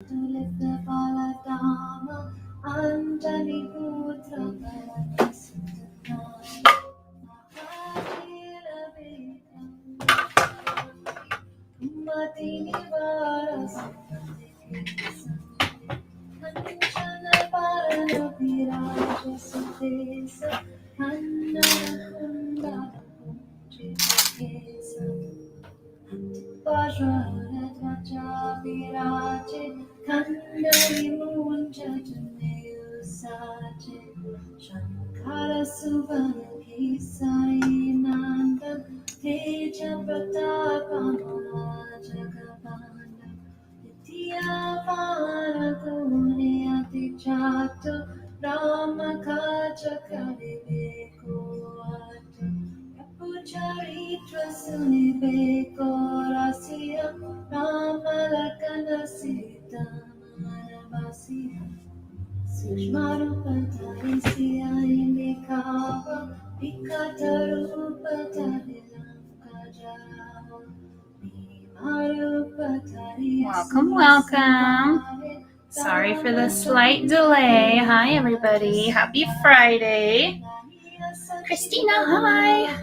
Welcome, welcome. Sorry for the slight delay. Hi, everybody. Happy Friday. Christina, hi.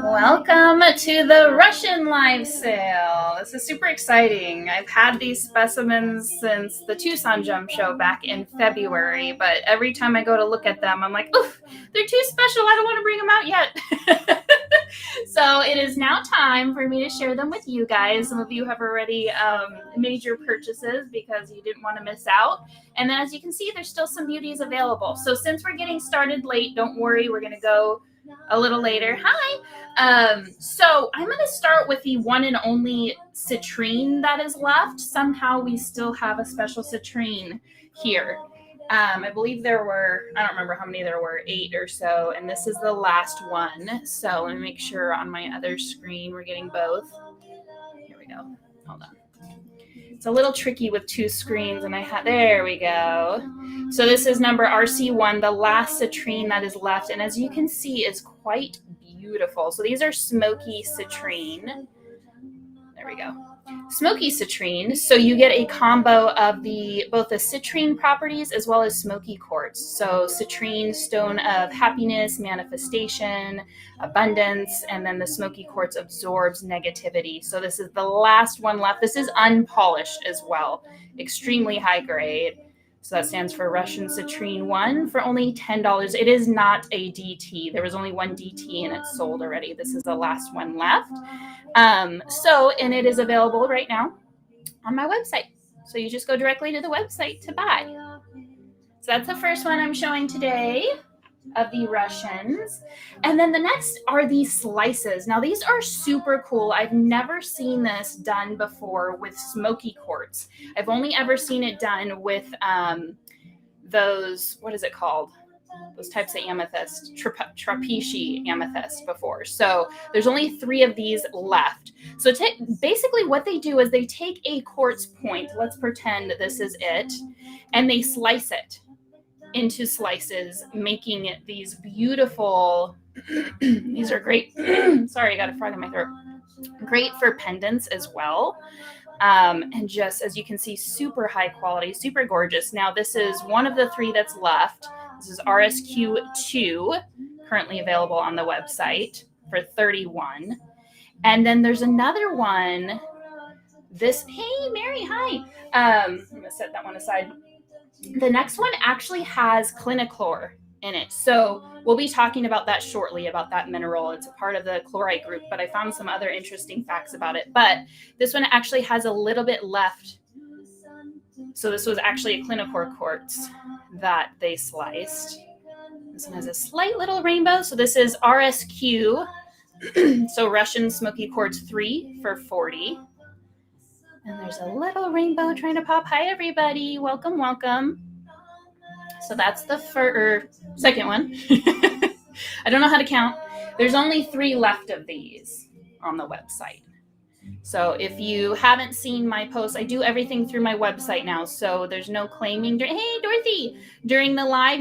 Welcome to the Russian live sale. This is super exciting. I've had these specimens since the Tucson Jump Show back in February, but every time I go to look at them, I'm like, oof, they're too special. I don't want to bring them out yet. So it is now time for me to share them with you guys. Some of you have already made your purchases because you didn't want to miss out. And then as you can see, there's still some beauties available. So since we're getting started late, don't worry, we're going to go a little later. Hi. So I'm going to start with the one and only citrine that is left. Somehow we still have a special citrine here. I believe there were, I don't remember how many there were, 8 or so, and this is the last one. So let me make sure on my other screen we're getting both. Here we go. Hold on. It's a little tricky with 2 screens, and there we go. So this is number RC1, the last citrine that is left, and as you can see, is quite beautiful. So these are Smoky Citrine. There we go. Smoky Citrine. So you get a combo of both the citrine properties as well as smoky quartz. So citrine, stone of happiness, manifestation, abundance, and then the smoky quartz absorbs negativity. So this is the last one left. This is unpolished as well. Extremely high grade. So that stands for Russian Citrine 1 for only $10. It is not a DT. There was only one DT and it's sold already. This is the last one left. And it is available right now on my website. So you just go directly to the website to buy. So that's the first one I'm showing today of the Russians. And then the next are these slices. Now these are super cool. I've never seen this done before with smoky quartz. I've only ever seen it done with those, what is it called? Those types of amethyst, trapezium amethyst before. So there's only 3 of these left. So basically what they do is they take a quartz point, let's pretend this is it, and they slice it into slices, making it these beautiful, these are great, sorry, I got a frog in my throat, great for pendants as well. And just, as you can see, super high quality, super gorgeous. Now this is one of the 3 that's left. This is RSQ2, currently available on the website for $31. And then there's another one. Hey, Mary, hi. I'm going to set that one aside. The next one actually has Klingon Core in it. So we'll be talking about that shortly, about that mineral. It's a part of the chlorite group, but I found some other interesting facts about it. But this one actually has a little bit left. So this was actually a Klingon Core quartz that they sliced. This one has a slight little rainbow. So this is RSQ, so Russian Smoky Quartz 3 for $40. And there's a little rainbow trying to pop. Hi, everybody. Welcome, welcome. So that's the second one. I don't know how to count. There's only 3 left of these on the website. So if you haven't seen my posts, I do everything through my website now. So there's no claiming. Hey, Dorothy, during the live,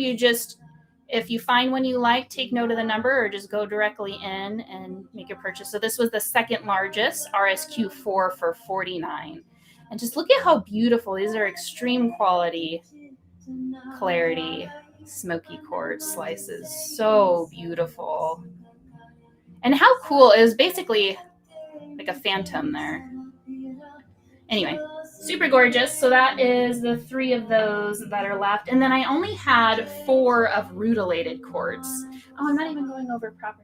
if you find one you like, take note of the number or just go directly in and make a purchase. So this was the second largest, RSQ4 for $49. And just look at how beautiful. These are extreme quality, clarity, smoky quartz slices. So beautiful. And how cool is basically like a phantom there. Anyway, super gorgeous. So that is the 3 of those that are left. And then I only had 4 of Rutilated quartz. Oh, I'm not even going over properties.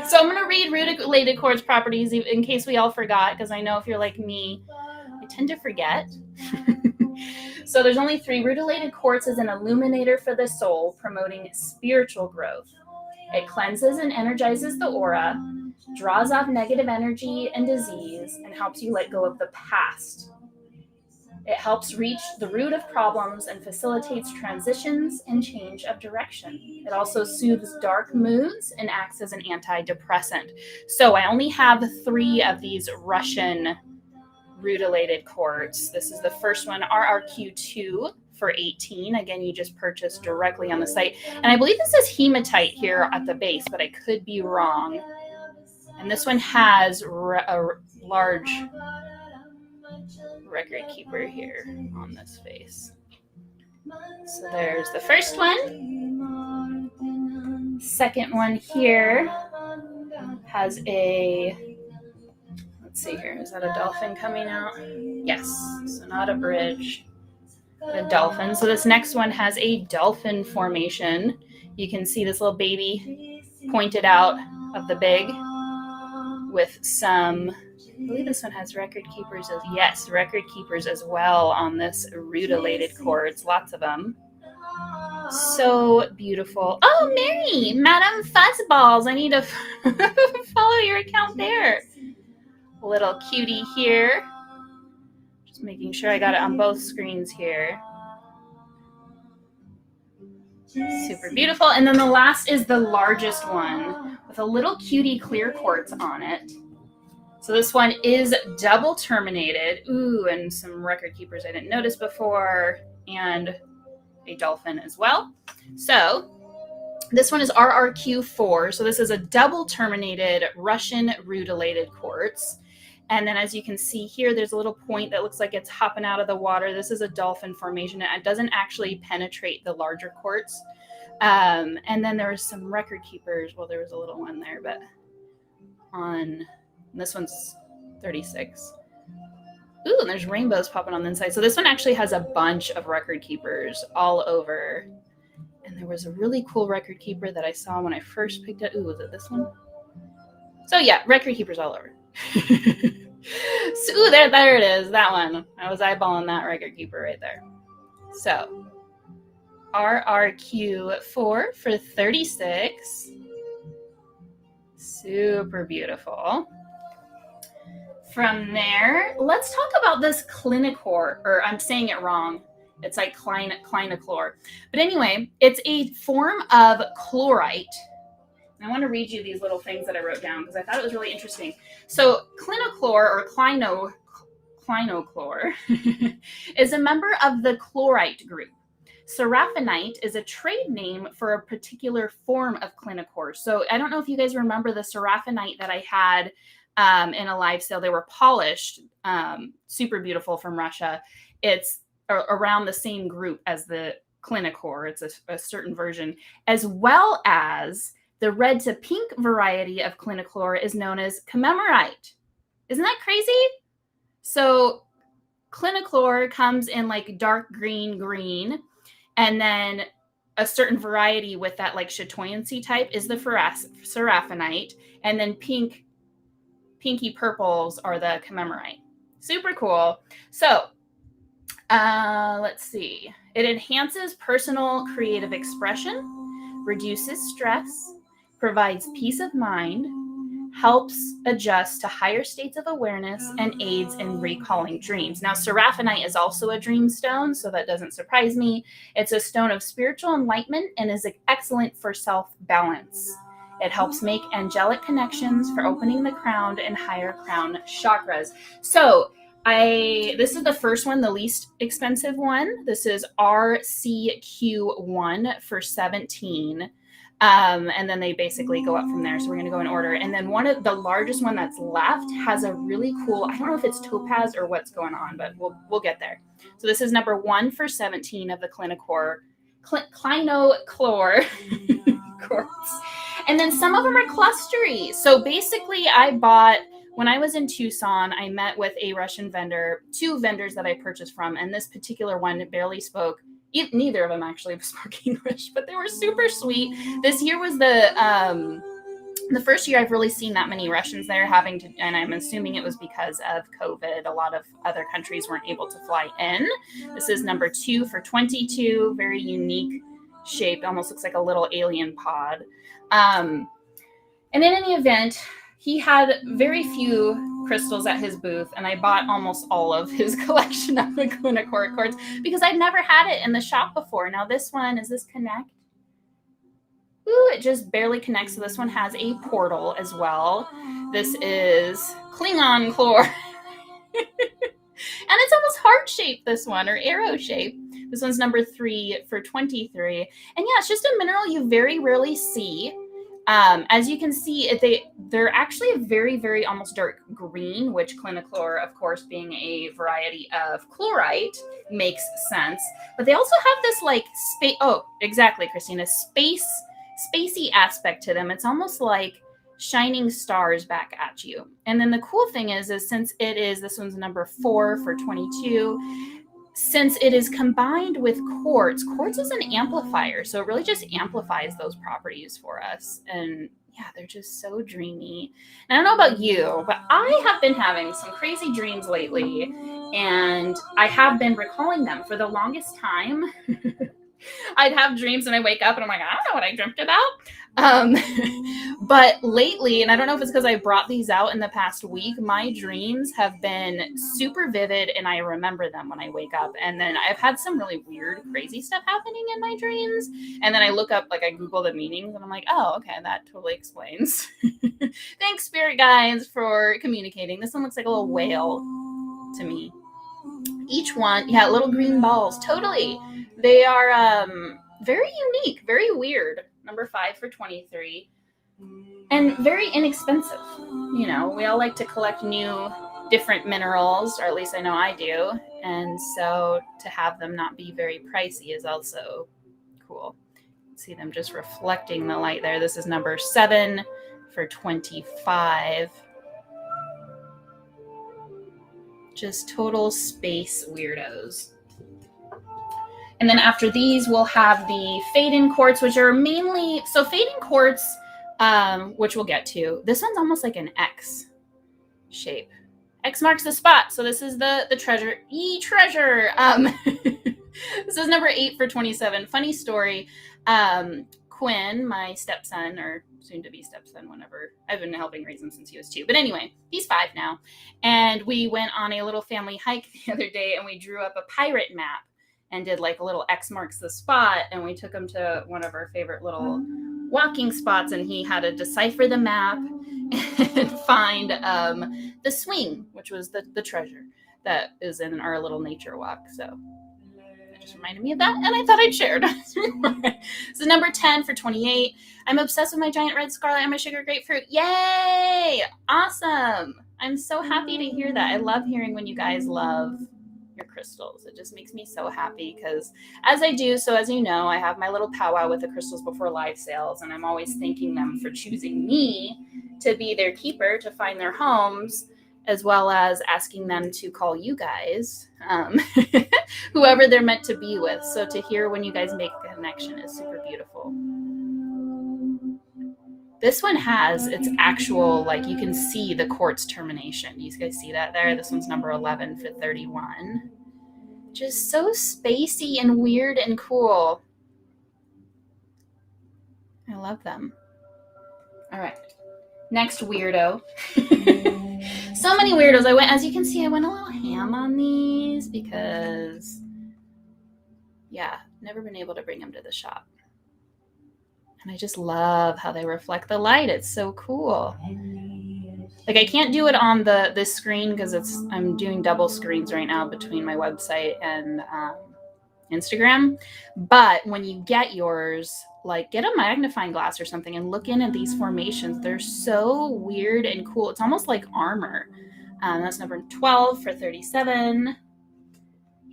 So I'm going to read Rutilated quartz properties in case we all forgot, because I know if you're like me, I tend to forget. So there's only 3. Rutilated quartz is an illuminator for the soul, promoting spiritual growth. It cleanses and energizes the aura, draws off negative energy and disease, and helps you let go of the past. It helps reach the root of problems and facilitates transitions and change of direction. It also soothes dark moods and acts as an antidepressant. So I only have 3 of these Russian Rutilated quartz. This is the first one, RRQ2 for 18. Again, you just purchase directly on the site. And I believe this is hematite here at the base, but I could be wrong. And this one has a large record keeper here on this face. So there's the first one. Second one here has a, let's see here, is that a dolphin coming out? Yes, so not a bridge, but a dolphin. So this next one has a dolphin formation. You can see this little baby pointed out of the big with some, I believe this one has record keepers record keepers as well on this Rutilated quartz, lots of them. So beautiful. Oh, Mary, Madame Fuzzballs, I need to follow your account there. Little cutie here. Just making sure I got it on both screens here. Super beautiful. And then the last is the largest one with a little cutie clear quartz on it. So this one is double terminated. Ooh, and some record keepers I didn't notice before, and a dolphin as well. So this one is RRQ4. So this is a double terminated Russian Rutilated quartz. And then as you can see here, there's a little point that looks like it's hopping out of the water. This is a dolphin formation. It doesn't actually penetrate the larger quartz. And then there was some record keepers. Well, there was a little one there, but on this one's 36. Ooh, and there's rainbows popping on the inside. So this one actually has a bunch of record keepers all over. And there was a really cool record keeper that I saw when I first picked it. Ooh, was it this one? So yeah, record keepers all over. So, ooh, there it is, that one. I was eyeballing that record keeper right there. So, RRQ4 for 36. Super beautiful. From there, let's talk about this Core, or I'm saying it wrong. It's like Klingon. But anyway, it's a form of chlorite. I want to read you these little things that I wrote down because I thought it was really interesting. So Klingon Core, or Klingon is a member of the chlorite group. Seraphinite is a trade name for a particular form of Klingon Core. So I don't know if you guys remember the Seraphinite that I had in a live sale. They were polished, super beautiful, from Russia. It's around the same group as the Klingon Core. It's a certain version, as well as the red to pink variety of Klingon Core is known as Commemorite. Isn't that crazy? So Klingon Core comes in like dark green, and then a certain variety with that like chatoyancy type is the Seraphinite, and then pinky purples are the Commemorite. Super cool. So let's see. It enhances personal creative expression, reduces stress, provides peace of mind, helps adjust to higher states of awareness, and aids in recalling dreams. Now, Seraphinite is also a dream stone, so that doesn't surprise me. It's a stone of spiritual enlightenment and is excellent for self-balance. It helps make angelic connections for opening the crown and higher crown chakras. So this is the first one, the least expensive one. This is RCQ1 for 17. And then they basically go up from there. So we're going to go in order. And then one of the largest one that's left has a really cool, I don't know if it's topaz or what's going on, but we'll get there. So this is number 1 for 17 of the Klingon Core quartz. And then some of them are clustery. So basically when I was in Tucson, I met with a Russian vendor, 2 vendors that I purchased from, and this particular one barely spoke. Neither of them actually spoke English, but they were super sweet. This year was the first year I've really seen that many Russians there and I'm assuming it was because of COVID. A lot of other countries weren't able to fly in. This is number 2 for 22, very unique shape. Almost looks like a little alien pod. And in any event, he had very few crystals at his booth, and I bought almost all of his collection of the Klingon Core quartz because I'd never had it in the shop before. Now this one, is this connect? Ooh, it just barely connects. So this one has a portal as well. This is Klingon Core. And it's almost heart-shaped, this one, or arrow-shaped. This one's number 3 for 23. And yeah, it's just a mineral you very rarely see. As you can see, they're actually a very, very almost dark green, which Klingon Core, of course, being a variety of chlorite, makes sense. But they also have this like space. Oh, exactly, Christina. Spacey aspect to them. It's almost like shining stars back at you. And then the cool thing is since this one's number 4 for 22. Since it is combined with quartz is an amplifier. So it really just amplifies those properties for us. And yeah, they're just so dreamy. And I don't know about you, but I have been having some crazy dreams lately. And I have been recalling them for the longest time. I'd have dreams and I wake up and I'm like, I don't know what I dreamt about. But lately, and I don't know if it's because I brought these out in the past week, my dreams have been super vivid and I remember them when I wake up. And then I've had some really weird, crazy stuff happening in my dreams. And then I look up, I Google the meanings and I'm like, oh, okay, that totally explains. Thanks, spirit guides, for communicating. This one looks like a little whale to me. Each one, yeah, little green balls, totally. They are very unique, very weird. Number 5 for 23. And very inexpensive. You know, we all like to collect new, different minerals, or at least I know I do. And so to have them not be very pricey is also cool. See them just reflecting the light there. This is number 7 for 25. Just total space weirdos. And then after these, we'll have the Faden quartz, which are mainly, so Faden quartz, which we'll get to. This one's almost like an X shape. X marks the spot. So this is the treasure. Treasure. This is number 8 for 27. Funny story. Quinn, my stepson, or soon-to-be stepson, whenever, I've been helping raise him since he was 2. But anyway, he's 5 now. And we went on a little family hike the other day, and we drew up a pirate map and did a little X marks the spot. And we took him to one of our favorite little walking spots, and he had to decipher the map and find the swing, which was the treasure that is in our little nature walk. So it just reminded me of that, and I thought I'd share it. So number 10 for 28. I'm obsessed with my giant red scarlet and my sugar grapefruit. Yay! Awesome! I'm so happy to hear that. I love hearing when you guys love your crystals. It just makes me so happy because as I do, so as you know, I have my little powwow with the crystals before live sales, and I'm always thanking them for choosing me to be their keeper, to find their homes, as well as asking them to call you guys, whoever they're meant to be with. So to hear when you guys make a connection is super beautiful. This one has its actual, you can see the quartz termination. You guys see that there? This one's number 11 for 31. Just so spacey and weird and cool. I love them. All right. Next weirdo. So many weirdos. As you can see, I went a little ham on these because, yeah, never been able to bring them to the shop. And I just love how they reflect the light. It's so cool. I can't do it on this screen because I'm doing double screens right now between my website and Instagram. But when you get yours, like get a magnifying glass or something and look in at these formations. They're so weird and cool. It's almost like armor. That's number 12 for 37.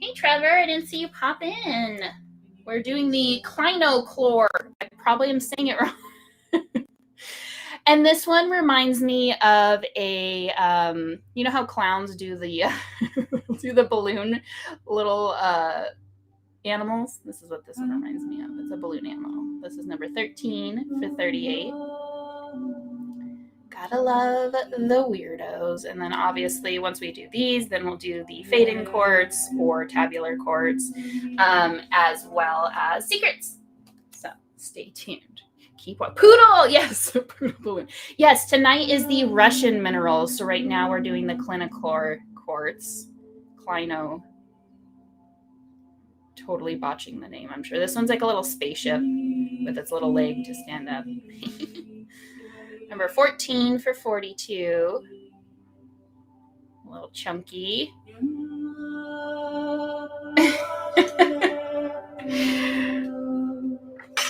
Hey, Trevor, I didn't see you pop in. We're doing the Klingon Core. I probably am saying it wrong. And this one reminds me of a, you know how clowns do the do the balloon little animals? This is what this one reminds me of. It's a balloon animal. This is number 13 for 38. Gotta love the weirdos. And then obviously once we do these, then we'll do the fade-in quartz or tabular quartz, as well as secrets. So stay tuned. Keep on. Poodle! Yes, poodle balloon. Yes, tonight is the Russian minerals. So right now we're doing the Klingon Core quartz. Klino. Totally botching the name, I'm sure. This one's like a little spaceship with its little leg to stand up. Number 14 for 42. A little chunky.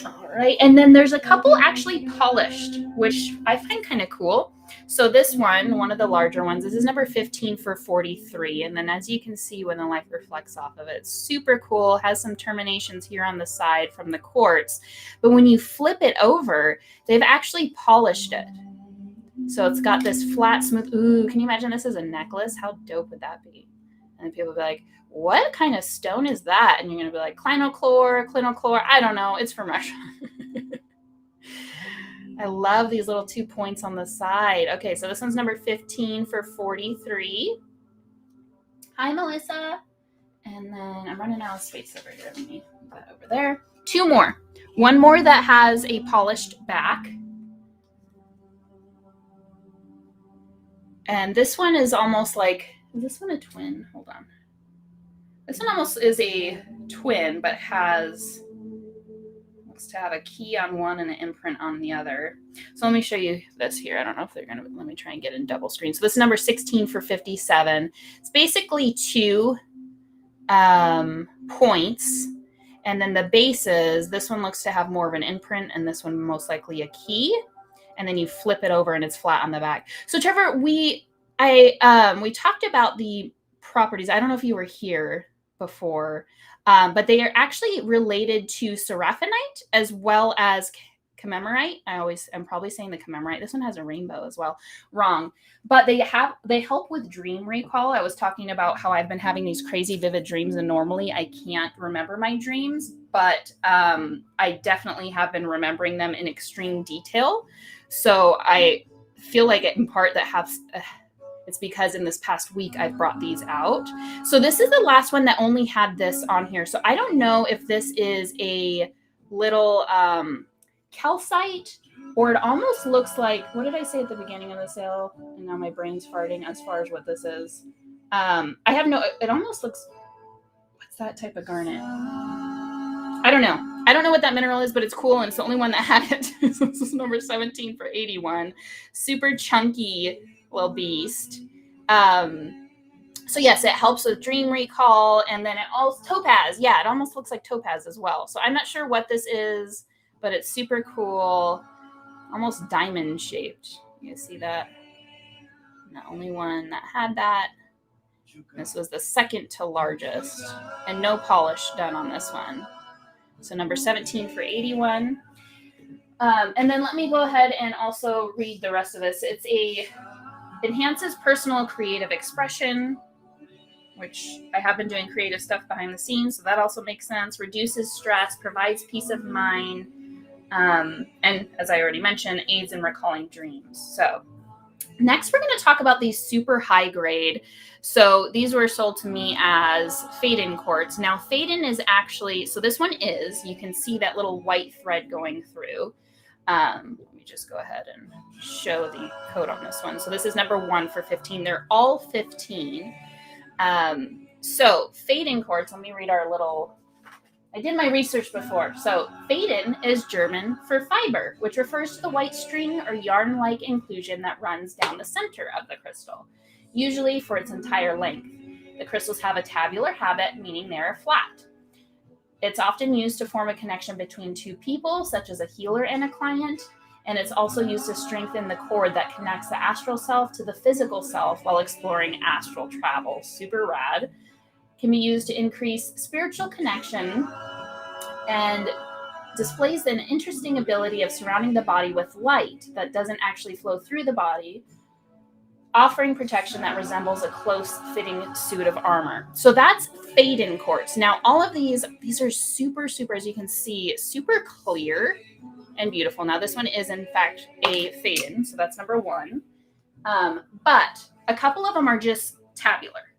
All right, and then there's a couple actually polished, which I find kind of cool. So this one of the larger ones, this is number 15 for 43. And then as you can see when the light reflects off of it, it's super cool. Has some terminations here on the side from the quartz. But when you flip it over, they've actually polished it. So it's got this flat, smooth, ooh, can you imagine this as a necklace? How dope would that be? And then people will be like, what kind of stone is that? And you're going to be like, Klingon Core, I don't know. It's from Russia. I love these little 2 points on the side. Okay, so this one's number 15 for 43. Hi, Melissa. And then I'm running out of space over here. Let me put that over there. 2 more. One more that has a polished back. And this one is almost like, is this one a twin? Hold on. This one almost is a twin, but has, looks to have a key on one and an imprint on the other. So let me show you this here. I don't know if they're going to, let me try and get in double screen. So this is number 16 for 57. It's basically 2 points. And then the bases, this one looks to have more of an imprint and this one most likely a key. And then you flip it over and it's flat on the back. So Trevor, we talked about the properties. I don't know if you were here before, but they are actually related to Seraphinite as well as Commemorite. I'm probably saying the Commemorite. This one has a rainbow as well. Wrong. But they help with dream recall. I was talking about how I've been having these crazy vivid dreams and normally I can't remember my dreams, but I definitely have been remembering them in extreme detail. So I feel like in part that it's because in this past week I've brought these out. So this is the last one that only had this on here. So I don't know if this is a little calcite or it almost looks like, what did I say at the beginning of the sale? And now my brain's farting as far as what this is. It almost looks, what's that type of garnet? I don't know. I don't know what that mineral is, but it's cool, and it's the only one that had it. So this is number 17 for 81. Super chunky little beast. So yes, it helps with dream recall, and then it also, topaz. Yeah, it almost looks like topaz as well. So I'm not sure what this is, but it's super cool. Almost diamond shaped. You see that? I'm the only one that had that. This was the second to largest, and no polish done on this one. So number 17 for 81. And then let me go ahead and also read the rest of this. Enhances personal creative expression, which I have been doing creative stuff behind the scenes, so that also makes sense. Reduces stress, provides peace of mind, and as I already mentioned, aids in recalling dreams. So next, we're going to talk about these super high grade. So these were sold to me as fade-in quartz. Now, fade-in is actually, so this one is, you can see that little white thread going through. Let me just go ahead and show the code on this one. So this is number 1 for 15. They're all 15. So fade-in quartz, let me read our little, I did my research before. So fade-in is German for fiber, which refers to the white string or yarn-like inclusion that runs down the center of the crystal, usually for its entire length. The crystals have a tabular habit, meaning they're flat. It's often used to form a connection between two people, such as a healer and a client. And it's also used to strengthen the cord that connects the astral self to the physical self while exploring astral travel. Super rad. Can be used to increase spiritual connection and displays an interesting ability of surrounding the body with light that doesn't actually flow through the body, offering protection that resembles a close-fitting suit of armor. So that's Faden quartz. Now, all of these are super, as you can see, super clear and beautiful. Now, this one is, in fact, a Faden, so that's number one. But a couple of them are just tabular.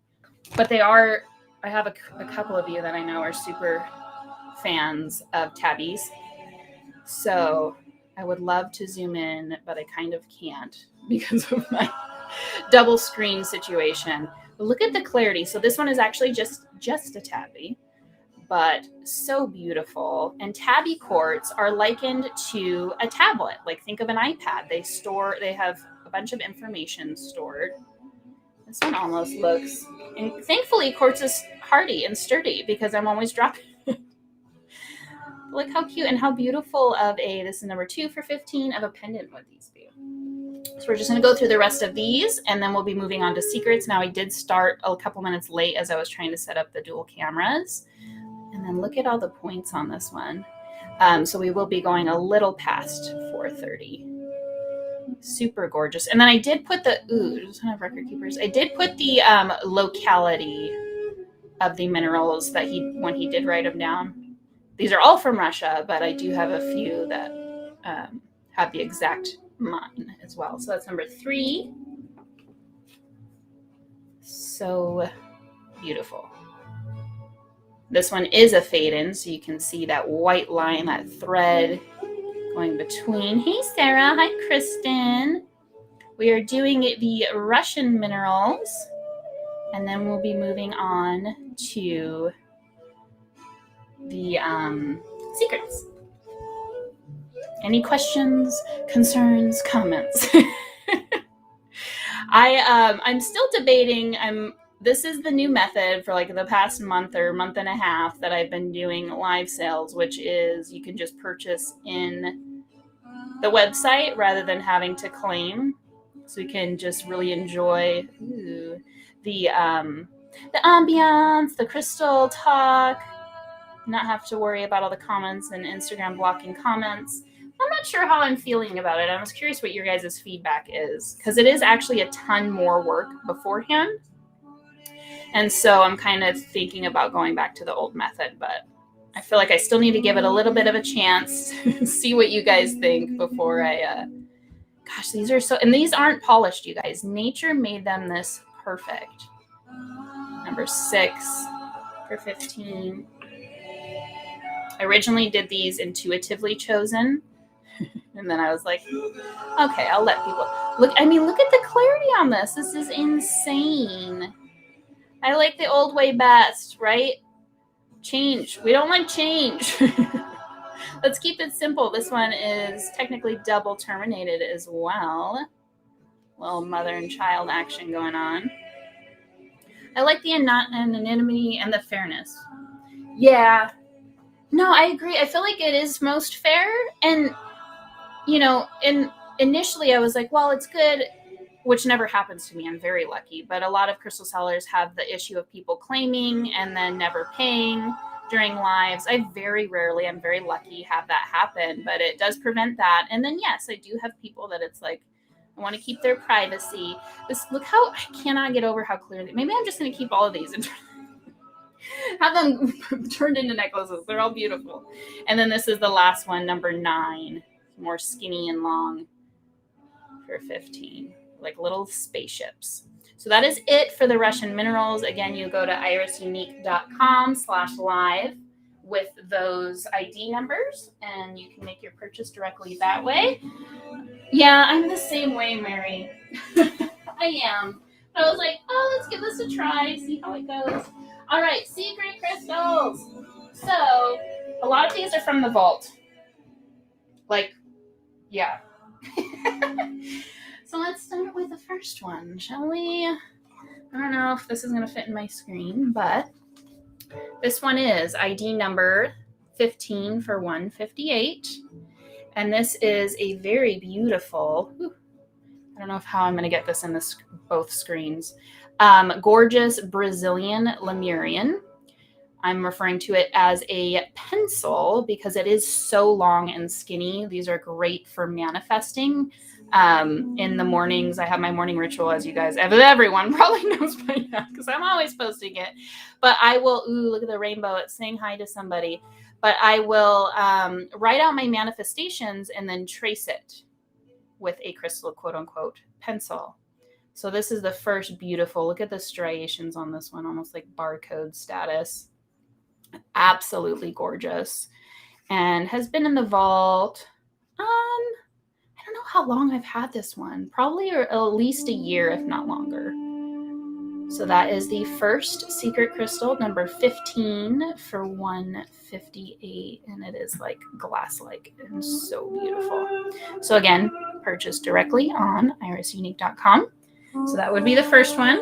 But they are, I have a couple of you that I know are super fans of tabbies. So I would love to zoom in, but I kind of can't because of my double screen situation. But look at the clarity. So this one is actually just a tabby, but so beautiful. And tabby quartz are likened to a tablet. Like, think of an iPad. They have a bunch of information stored. This one almost looks, and thankfully quartz is hardy and sturdy because I'm always dropping it. Look how cute and how beautiful of this is number 2 for 15 of a pendant would these be. So we're just going to go through the rest of these, and then we'll be moving on to secrets. Now, I did start a couple minutes late as I was trying to set up the dual cameras. And then look at all the points on this one. So we will be going a little past 4:30. Super gorgeous. And then I did put just have record keepers. I did put the locality of the minerals that when he did write them down. These are all from Russia, but I do have a few that have the exact mine as well. So that's number 3. So beautiful. This one is a Faden, so you can see that white line, that thread going between. Hey, Sarah. Hi, Kristen. We are doing the Russian minerals, and then we'll be moving on to the secrets. Any questions, concerns, comments? I'm still debating. This is the new method for like the past month or month and a half that I've been doing live sales, which is you can just purchase in the website rather than having to claim. So you can just really enjoy the ambiance, the crystal talk, not have to worry about all the comments and Instagram blocking comments. I'm not sure how I'm feeling about it. I was curious what your guys' feedback is, because it is actually a ton more work beforehand. And so I'm kind of thinking about going back to the old method, but I feel like I still need to give it a little bit of a chance, see what you guys think before gosh, these are and these aren't polished, you guys. Nature made them this perfect. Number 6 for 15. I originally did these intuitively chosen. And then I was like, okay, I'll let people look. I mean, look at the clarity on this. This is insane. I like the old way best, right? Change. We don't like change. Let's keep it simple. This one is technically double terminated as well. Little mother and child action going on. I like the anonymity and the fairness. Yeah. No, I agree. I feel like it is most fair. And, initially I was like, well, it's good, which never happens to me. I'm very lucky. But a lot of crystal sellers have the issue of people claiming and then never paying during lives. I'm very lucky have that happen, but it does prevent that. And then, yes, I do have people that it's like, I want to keep their privacy. Look how, I cannot get over how clearly, maybe I'm just going to keep all of these and have them turned into necklaces. They're all beautiful. And then this is the last one, number 9, more skinny and long for 15, like little spaceships. So that is it for the Russian minerals. Again, you go to irisunique.com/live with those ID numbers, and you can make your purchase directly that way. Yeah, I'm the same way, Mary. I am. I was like, let's give this a try, see how it goes. All right, secret crystals. So a lot of these are from the vault. Like, yeah. So let's start with the first one, shall we? I don't know if this is going to fit in my screen, but This one is ID number 15 for 158. And this is a very beautiful, I don't know how I'm going to get this in both screens, gorgeous Brazilian Lemurian. I'm referring to it as a pencil because it is so long and skinny. These are great for manifesting. In the mornings, I have my morning ritual, as you guys, everyone probably knows by now because I'm always posting it. But I will, look at the rainbow. It's saying hi to somebody. But I will write out my manifestations and then trace it with a crystal, quote unquote, pencil. So this is the first beautiful, look at the striations on this one, almost like barcode status. Absolutely gorgeous. And has been in the vault. I don't know how long I've had this one. Probably at least a year, if not longer. So that is the first secret crystal, number 15 for 158. And it is like glass-like and so beautiful. So again, purchase directly on irisunique.com. So that would be the first one.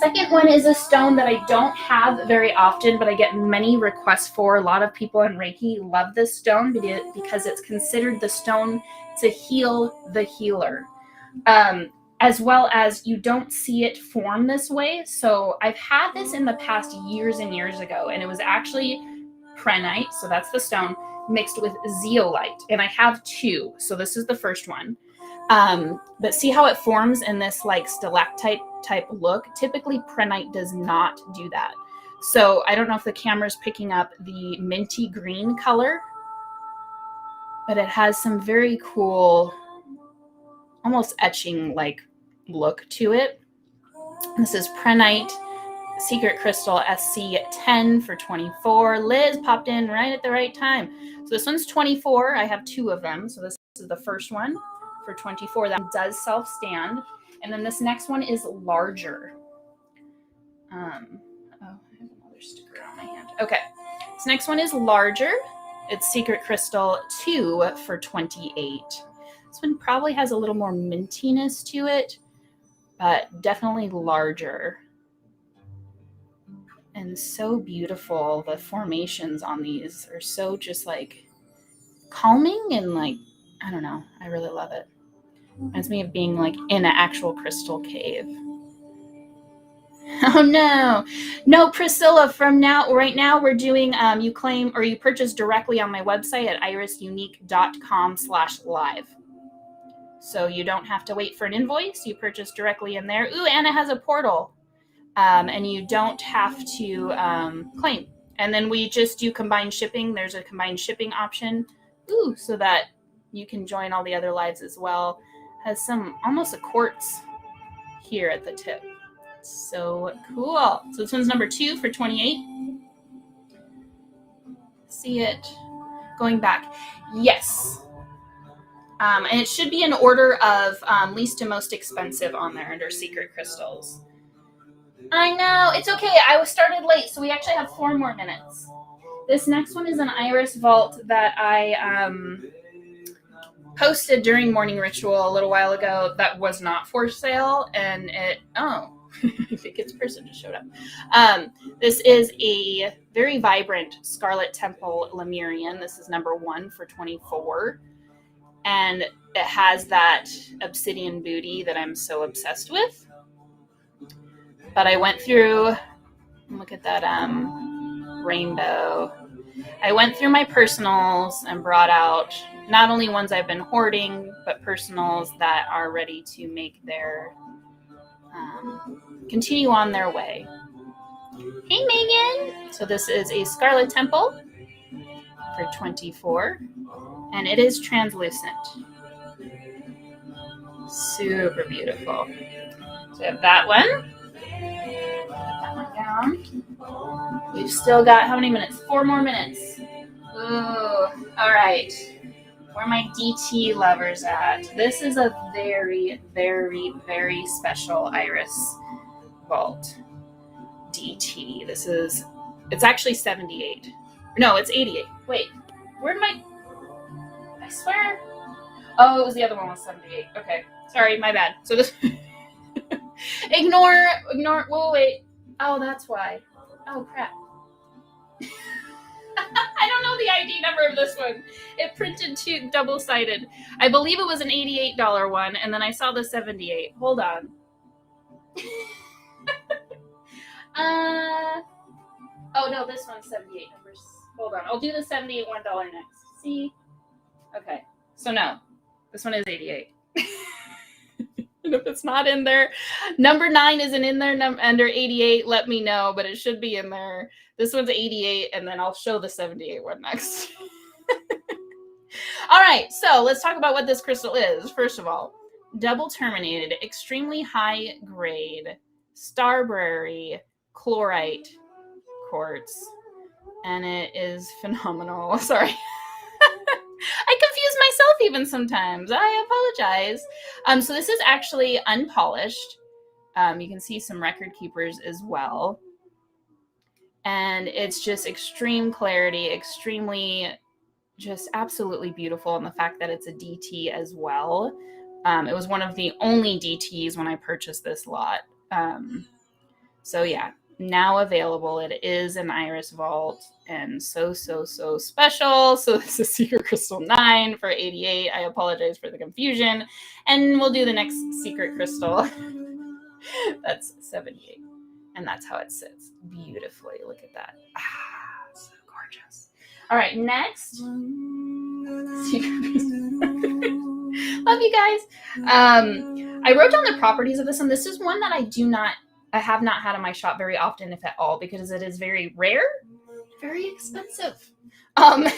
Second one is a stone that I don't have very often, but I get many requests for. A lot of people in Reiki love this stone because it's considered the stone to heal the healer. As well as you don't see it form this way. So I've had this in the past years and years ago, and it was actually prehnite, so that's the stone, mixed with zeolite. And I have two, so this is the first one. But see how it forms in this like stalactite type look? Typically prehnite does not do that. So I don't know if the camera's picking up the minty green color, but it has some very cool, almost etching like look to it. This is prehnite secret crystal SC10 for 24. Liz popped in right at the right time. So this one's 24. I have two of them. So this is the first one for 24. That does self-stand. And then this next one is larger. I have another sticker on my hand. Okay. This next one is larger. It's secret crystal 2 for 28. This one probably has a little more mintiness to it, but definitely larger. And so beautiful. The formations on these are so just like calming and like, I don't know. I really love it. Reminds me of being like in an actual crystal cave. Oh no. No, Priscilla, right now we're doing, you claim or you purchase directly on my website at irisunique.com/live. So you don't have to wait for an invoice. You purchase directly in there. Ooh, Anna has a portal. And you don't have to claim. And then we just do combined shipping. There's a combined shipping option. Ooh, so that you can join all the other lives as well. Has some, almost a quartz here at the tip. So cool. So this one's number 2 for 28. See it going back. Yes. And it should be in order of least to most expensive on there under secret crystals. I know. It's okay. I was started late, so we actually have 4 more minutes. This next one is an iris vault that I posted during morning ritual a little while ago that was not for sale, and it, I think its person just showed up. This is a very vibrant Scarlet Temple Lemurian. This is number 1 for 24. And it has that obsidian booty that I'm so obsessed with. But I went through, look at that rainbow. I went through my personals and brought out not only ones I've been hoarding, but personals that are ready to make their, continue on their way. Hey, Megan. So this is a Scarlet Temple for 24, and it is translucent. Super beautiful. So we have that one. Put that one down. We've still got how many minutes? 4 more minutes. Ooh, all right. Where are my DT lovers at? This is a very, very, very special iris vault. DT. This is, it's actually 78. No, it's 88. Wait, where'd my, I swear. Oh, it was the other one was 78. Okay, sorry, my bad. So this, ignore, whoa, wait. Oh, that's why. Oh, crap. I don't know the ID number of this one. It printed two double-sided. I believe it was an $88 one, and then I saw the 78. Hold on. Oh no, this one's 78 numbers. Hold on, I'll do the $78 $1 next. See? Okay, so no, this one is 88. And if it's not in there, number 9 isn't in there. Under 88, let me know, but it should be in there. This one's 88, and then I'll show the 78 one next. All right, so let's talk about what this crystal is. First of all, double terminated, extremely high grade, starberry, chlorite quartz, and it is phenomenal. Sorry. I confuse myself even sometimes. I apologize. So this is actually unpolished. You can see some record keepers as well. And it's just extreme clarity, extremely, just absolutely beautiful. And the fact that it's a DT as well. It was one of the only DTs when I purchased this lot. So yeah, now available. It is an Iris Vault and so special. So this is Secret Crystal 9 for 88. I apologize for the confusion. And we'll do the next Secret Crystal. That's 78. And that's how it sits beautifully. Look at that. Ah, so gorgeous. All right, next. Secret Crystal. Love you guys. I wrote down the properties of this one. This is one that I have not had in my shop very often, if at all, because it is very rare, very expensive. But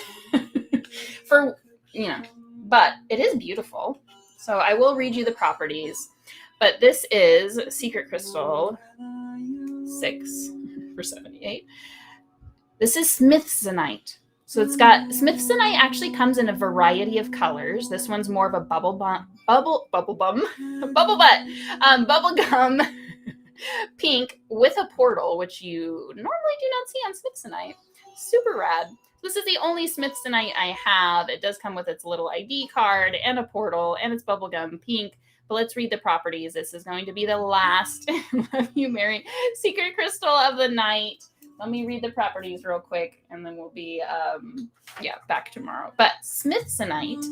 it is beautiful. So I will read you the properties. But this is Secret Crystal 6 for 78. This is Smithsonite. So it's got, Smithsonite actually comes in a variety of colors. This one's more of a bubblegum pink with a portal, which you normally do not see on Smithsonite. Super rad. This is the only Smithsonite I have. It does come with its little ID card and a portal, and it's bubblegum pink. But let's read the properties. This is going to be the last Love You Mary Secret Crystal of the night. Let me read the properties real quick, and then we'll be, back tomorrow. But Smithsonite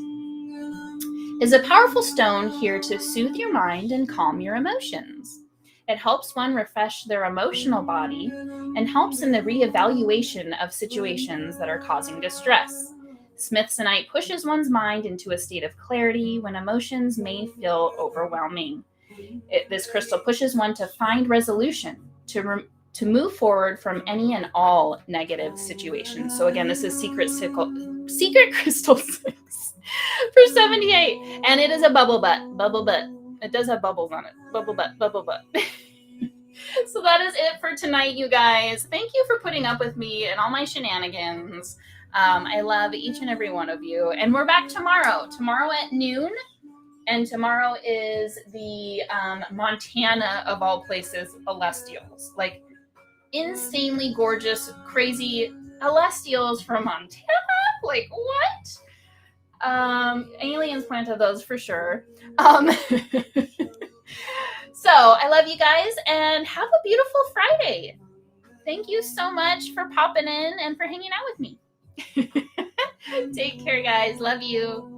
is a powerful stone here to soothe your mind and calm your emotions. It helps one refresh their emotional body and helps in the reevaluation of situations that are causing distress. Smithsonite pushes one's mind into a state of clarity when emotions may feel overwhelming. This crystal pushes one to find resolution, to move forward from any and all negative situations. So again, this is Secret Crystal 6 for 78. And it is a bubble butt. It does have bubbles on it. Bubble butt. So that is it for tonight, you guys. Thank you for putting up with me and all my shenanigans. I love each and every one of you. And we're back tomorrow at noon. And tomorrow is the Montana, of all places, Celestials. Like, insanely gorgeous, crazy Celestials from Montana. Like, what? Aliens planted those for sure. So I love you guys and have a beautiful Friday. Thank you so much for popping in and for hanging out with me. Take care, guys. Love you.